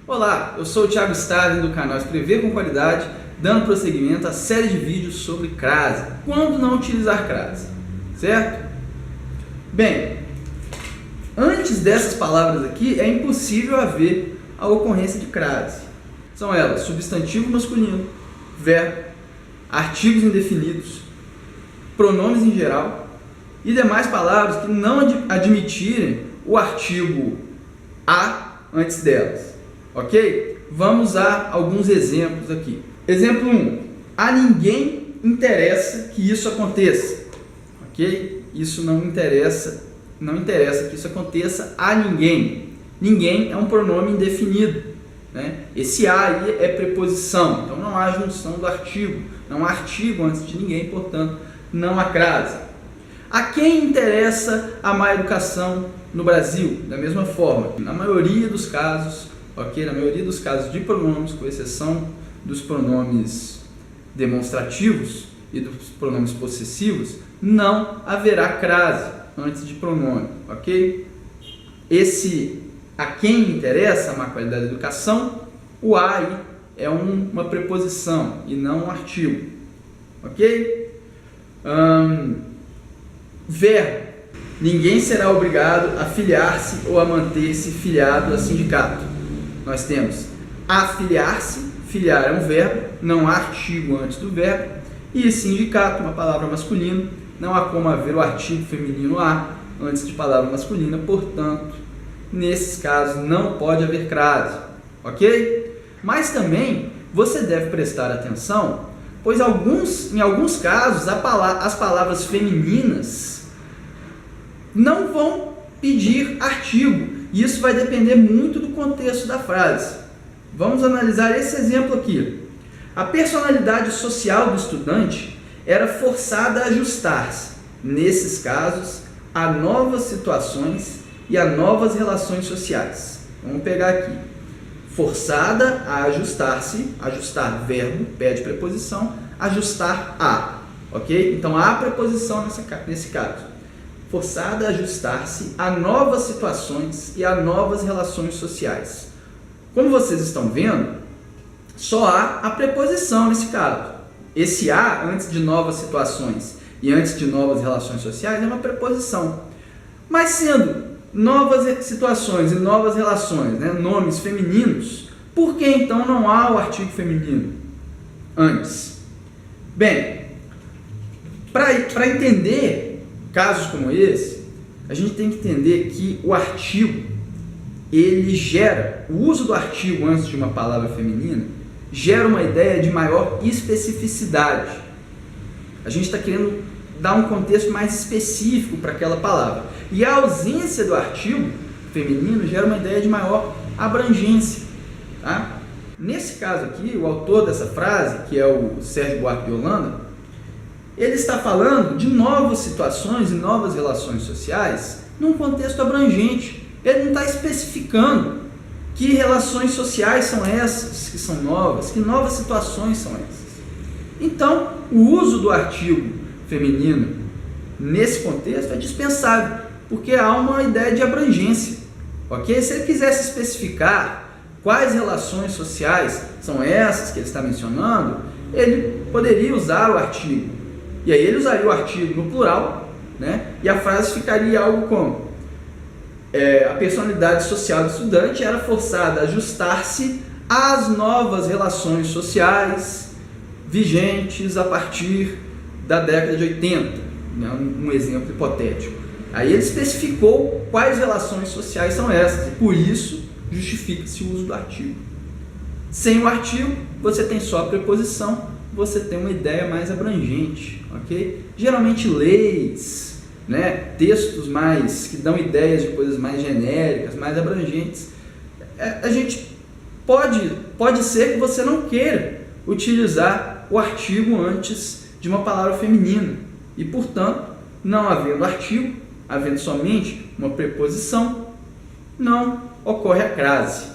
Olá, eu sou o Thiago Starling do canal Escrever com Qualidade, dando prosseguimento à série de vídeos sobre crase. Quando não utilizar crase, certo? Bem, antes dessas palavras aqui, é impossível haver a ocorrência de crase. São elas substantivo masculino, verbo, artigos indefinidos, pronomes em geral e demais palavras que não admitirem o artigo a antes delas. Ok? Vamos a alguns exemplos aqui. Exemplo 1. A ninguém interessa que isso aconteça. Ok? Isso não interessa que isso aconteça a ninguém. Ninguém é um pronome indefinido, né? Esse a aí é preposição, então não há junção do artigo. Não há artigo antes de ninguém, portanto, não há crase. A quem interessa a má educação no Brasil? Da mesma forma, na maioria dos casos, ok? Na maioria dos casos de pronomes, com exceção dos pronomes demonstrativos e dos pronomes possessivos, não haverá crase antes de pronome, ok? Esse a quem interessa a má qualidade da educação, o a aí é uma preposição e não um artigo, ok? Verbo. Ninguém será obrigado a filiar-se ou a manter-se filiado a sindicato. Nós temos afiliar-se, filiar é um verbo, não há artigo antes do verbo, e sindicato, uma palavra masculina, não há como haver o artigo feminino a antes de palavra masculina, portanto, nesses casos não pode haver crase, ok? Mas também você deve prestar atenção, pois em alguns casos as palavras femininas não vão pedir artigo. E isso vai depender muito do contexto da frase. Vamos analisar esse exemplo aqui. A personalidade social do estudante era forçada a ajustar-se, nesses casos, a novas situações e a novas relações sociais. Vamos pegar aqui. Forçada a ajustar-se, ajustar verbo, pede preposição, ajustar a. Ok? Então, há preposição nesse caso. Forçada a ajustar-se a novas situações e a novas relações sociais. Como vocês estão vendo, só há a preposição nesse caso. Esse a, antes de novas situações e antes de novas relações sociais, é uma preposição. Mas sendo novas situações e novas relações, né, nomes femininos, por que então não há o artigo feminino antes? Bem, para entender casos como esse, a gente tem que entender que o artigo, ele gera, o uso do artigo antes de uma palavra feminina, gera uma ideia de maior especificidade. A gente está querendo dar um contexto mais específico para aquela palavra. E a ausência do artigo feminino gera uma ideia de maior abrangência. Tá? Nesse caso aqui, o autor dessa frase, que é o Sérgio Buarque de Holanda, ele está falando de novas situações e novas relações sociais num contexto abrangente. Ele não está especificando que relações sociais são essas que são novas, que novas situações são essas. Então, o uso do artigo feminino nesse contexto é dispensável, porque há uma ideia de abrangência. Ok? Se ele quisesse especificar quais relações sociais são essas que ele está mencionando, ele poderia usar o artigo. E aí ele usaria o artigo no plural, né? E a frase ficaria algo como: a personalidade social do estudante era forçada a ajustar-se às novas relações sociais vigentes a partir da década de 80, né? Um exemplo hipotético. Aí ele especificou quais relações sociais são essas, e por isso justifica-se o uso do artigo. Sem o artigo, você tem só a preposição, você tem uma ideia mais abrangente, ok? Geralmente leis, né, textos que dão ideias de coisas mais genéricas, mais abrangentes. A gente pode ser que você não queira utilizar o artigo antes de uma palavra feminina e, portanto, não havendo artigo, havendo somente uma preposição, não ocorre a crase,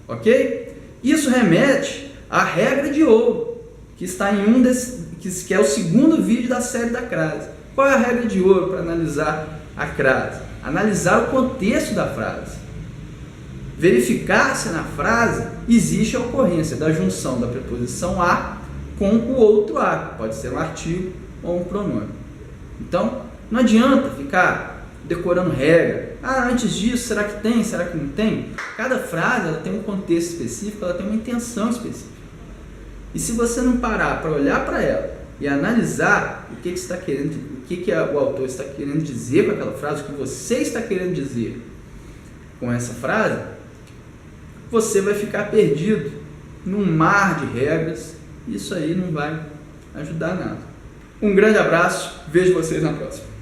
ok? Isso remete à regra de ouro, que está em que é o segundo vídeo da série da crase. Qual é a regra de ouro para analisar a crase? Analisar o contexto da frase. verificar se na frase existe a ocorrência da junção da preposição a com o outro a, pode ser um artigo ou um pronome. Então, não adianta ficar decorando regra. Antes disso, será que tem? Será que não tem? Cada frase ela tem um contexto específico, ela tem uma intenção específica. E se você não parar para olhar para ela e analisar o que está querendo, o que o autor está querendo dizer com aquela frase, o que você está querendo dizer com essa frase, você vai ficar perdido num mar de regras. Isso aí não vai ajudar nada. Um grande abraço, vejo vocês na próxima.